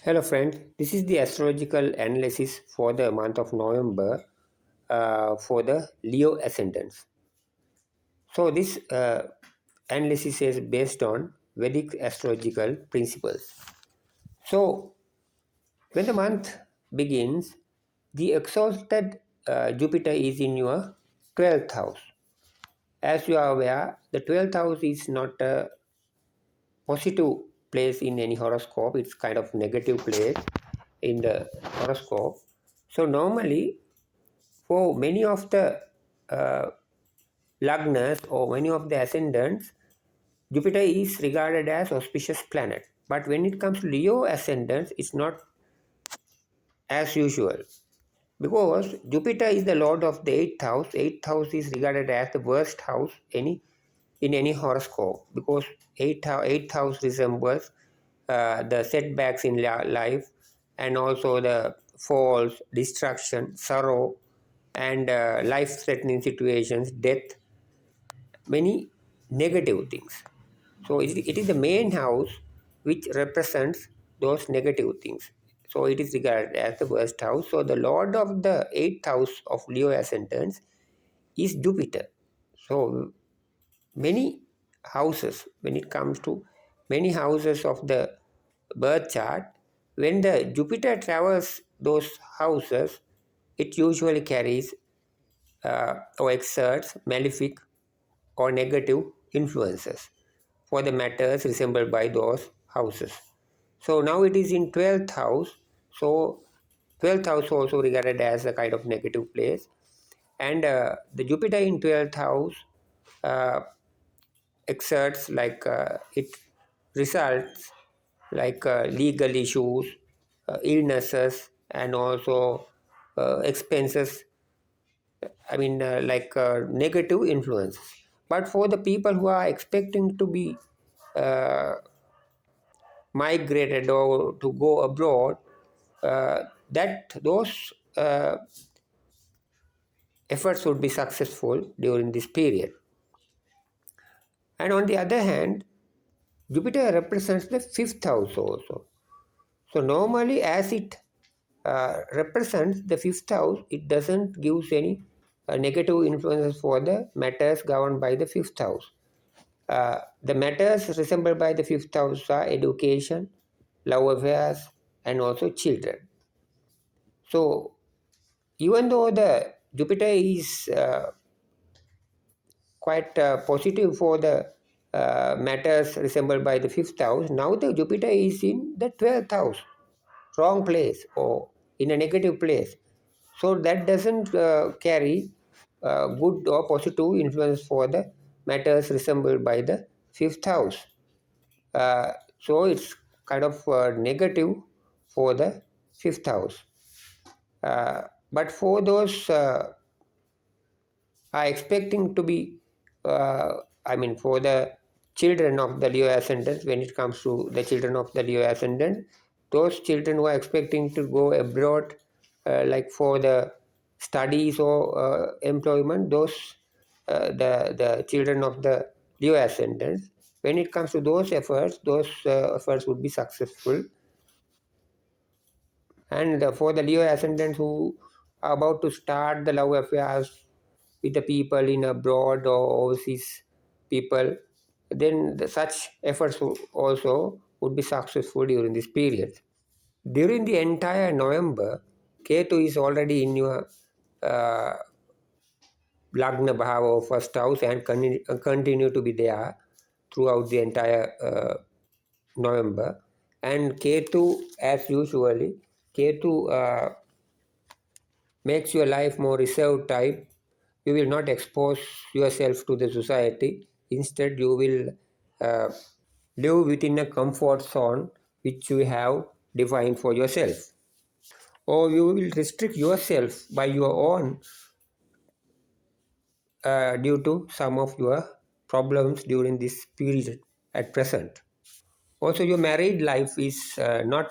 Hello friend, this is the astrological analysis for the month of November for the Leo ascendants. So this analysis is based on Vedic astrological principles. So when the month begins, the exalted Jupiter is in your 12th house. As you are aware, the 12th house is not a positive place in any horoscope. It's kind of negative place in the horoscope. So normally for many of the uh, lagnas or many of the ascendants, Jupiter is regarded as auspicious planet. But when it comes to Leo ascendants, it's not as usual because Jupiter is the lord of the eighth house. Eighth house is regarded as the worst house in any horoscope because eighth house resembles the setbacks in life and also the falls, destruction, sorrow, and life-threatening situations, death, many negative things. So it is the main house which represents those negative things. So it is regarded as the worst house. So the lord of the eighth house of Leo ascendants is Jupiter. So many houses, when it comes to many houses of the birth chart, when the Jupiter travels those houses, it usually carries or exerts malefic or negative influences for the matters resembled by those houses. So now it is in 12th house. So 12th house also regarded as a kind of negative place. And the Jupiter in 12th house uh, exerts like it results like legal issues, illnesses, and also expenses. I mean, negative influences. But for the people who are expecting to be uh, migrated or to go abroad, that those efforts would be successful during this period. And on the other hand, Jupiter represents the fifth house also. So normally, as it represents the fifth house, it doesn't give any negative influences for the matters governed by the fifth house. The matters resembled by the fifth house are education, love affairs, and also children. So even though the Jupiter is quite positive for the matters resembled by the fifth house, now the Jupiter is in the 12th house, wrong place or in a negative place. So that doesn't carry good or positive influence for the matters resembled by the fifth house. So it's kind of negative for the fifth house. But for those are expecting to be, for the children of the Leo ascendant, when it comes to the children of the Leo ascendant, those children who are expecting to go abroad, like for the studies or employment, those the children of the Leo ascendant, when it comes to those efforts would be successful. And for the Leo ascendants who are about to start the love affairs with the people in abroad or overseas people, then such efforts also would be successful during this period. During the entire November, Ketu is already in your uh, lagna bhava or first house and continue to be there throughout the entire November. And Ketu, as usually, Ketu makes your life more reserved type. You will not expose yourself to the society. Instead, you will live within a comfort zone which you have defined for yourself. Or you will restrict yourself by your own due to some of your problems during this period at present. Also, your married life is not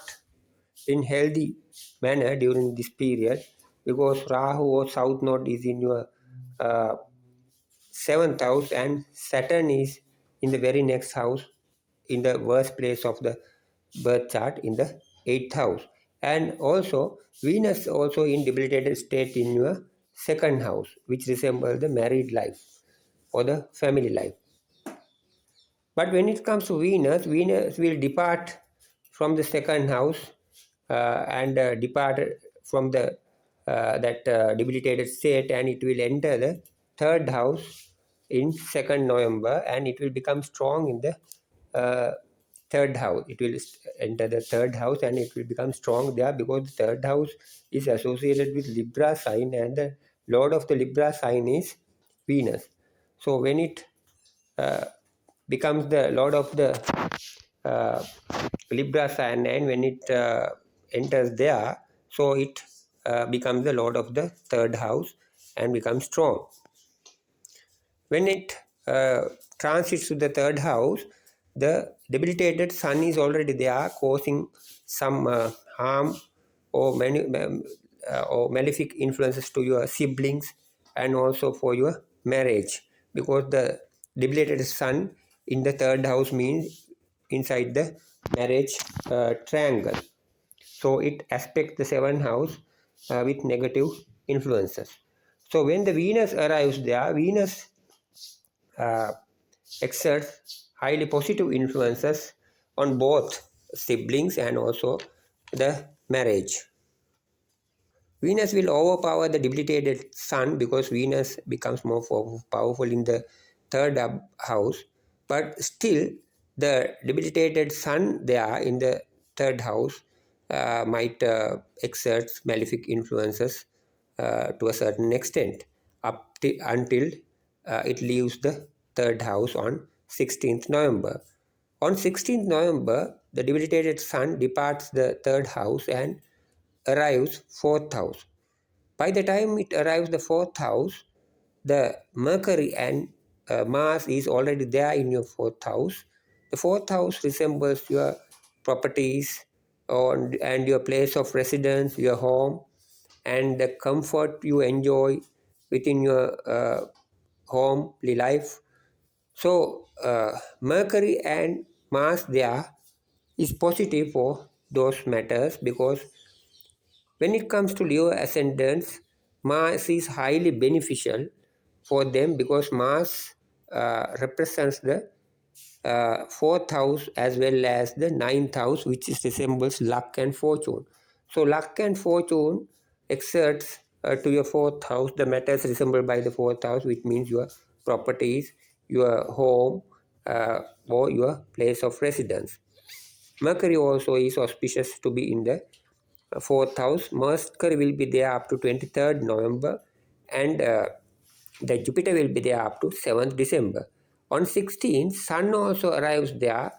in healthy manner during this period because Rahu or South Node is in your uh, seventh house and Saturn is in the very next house in the worst place of the birth chart in the 8th house. And also Venus also in debilitated state in your second house, which resembles the married life or the family life. But when it comes to Venus, Venus will depart from the second house and depart from the that debilitated state, and it will enter the third house in 2nd November, and it will become strong in the uh, third house. It will enter the third house and it will become strong there, because the third house is associated with Libra sign, and the lord of the Libra sign is Venus. So when it uh, becomes the lord of the uh, Libra sign, and when it enters there, so it becomes the lord of the third house and becomes strong. When it transits to the third house, the debilitated sun is already there, causing some harm or, or malefic influences to your siblings and also for your marriage, because the debilitated sun in the third house means inside the marriage triangle. So it aspects the seventh house with negative influences. So when the Venus arrives there, Venus uh, exerts highly positive influences on both siblings and also the marriage. Venus will overpower the debilitated sun, because Venus becomes more powerful in the third house, but still the debilitated sun there in the third house might exert malefic influences to a certain extent until it leaves the third house on 16th November. On 16th November, the debilitated sun departs the third house and arrives fourth house. By the time it arrives the fourth house, the Mercury and Mars is already there in your fourth house. The fourth house resembles your properties and your place of residence, your home, and the comfort you enjoy within your homely life. So, Mercury and Mars there is positive for those matters, because when it comes to Leo ascendants, Mars is highly beneficial for them, because Mars represents the fourth house as well as the ninth house, which is resembles luck and fortune. So luck and fortune exerts to your fourth house the matters resembled by the fourth house, which means your properties, your home, or your place of residence. Mercury also is auspicious to be in the fourth house. Mercury will be there up to 23rd November, and the Jupiter will be there up to 7th December. On 16th, Sun also arrives there,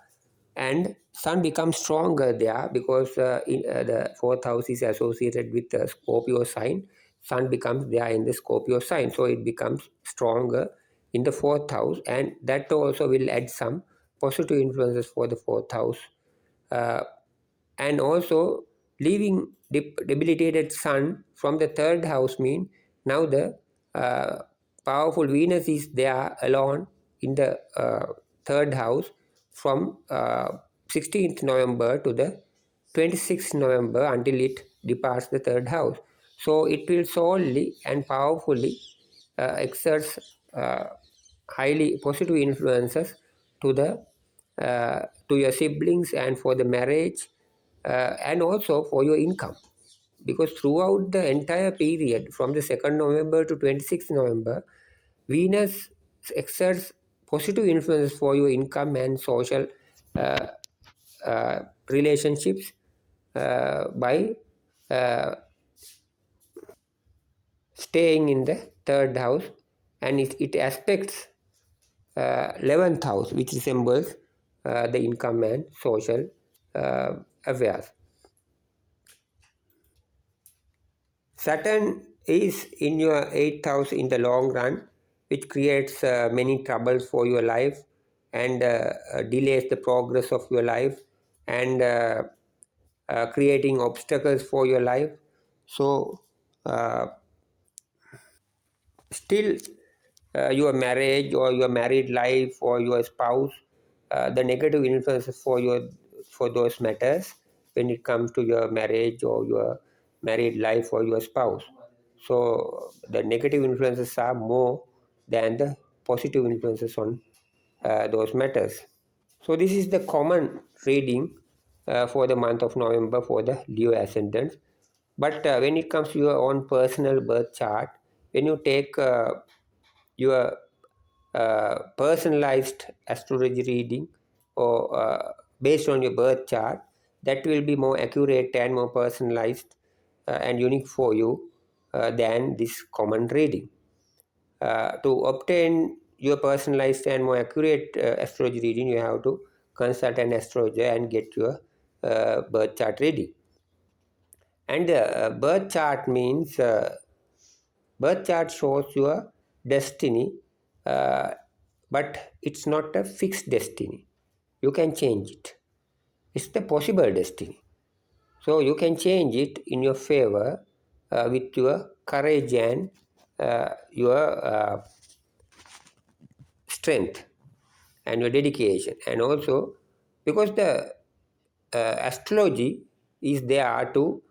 and Sun becomes stronger there, because the fourth house is associated with the Scorpio sign. Sun becomes there in the Scorpio sign, so it becomes stronger in the fourth house, and that also will add some positive influences for the fourth house. Uh, and also leaving debilitated sun from the third house mean now the powerful Venus is there alone in the third house from 16th November to the 26th November until it departs the third house. So it will solely and powerfully exerts highly positive influences to the to your siblings and for the marriage and also for your income, because throughout the entire period from the 2nd November to 26th November, Venus exerts positive influences for your income and social uh, relationships by uh, staying in the third house, and it aspects 11th house, which resembles the income and social affairs. Saturn is in your 8th house in the long run, which creates many troubles for your life and delays the progress of your life and creating obstacles for your life. So, still, your marriage or your married life or your spouse, the negative influences for those matters when it comes to your marriage or your married life or your spouse. So the negative influences are more than the positive influences on those matters. So this is the common reading for the month of November for the Leo ascendant. But when it comes to your own personal birth chart, when you take your personalized astrology reading or based on your birth chart, that will be more accurate and more personalized and unique for you than this common reading. To obtain your personalized and more accurate astrology reading, you have to consult an astrologer and get your birth chart reading. And birth chart means birth chart shows your destiny, uh, but it's not a fixed destiny. You can change it. It's the possible destiny. So you can change it in your favor with your courage and your strength and your dedication. And also because the astrology is there to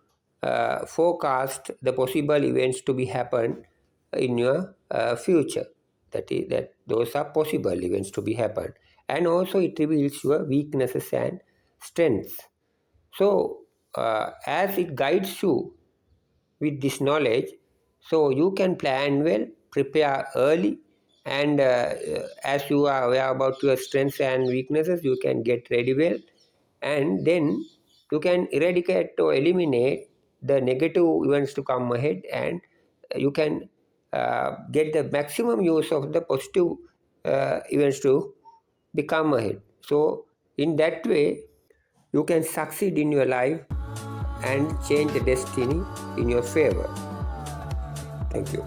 forecast the possible events to be happen in your future. That is, that those are possible events to be happen, and also it reveals your weaknesses and strengths. So as it guides you with this knowledge, so you can plan well, prepare early, and as you are aware about your strengths and weaknesses, you can get ready well, and then you can eradicate or eliminate the negative events to come ahead, and you can get the maximum use of the positive events to become ahead. So in that way you can succeed in your life and change the destiny in your favor. Thank you.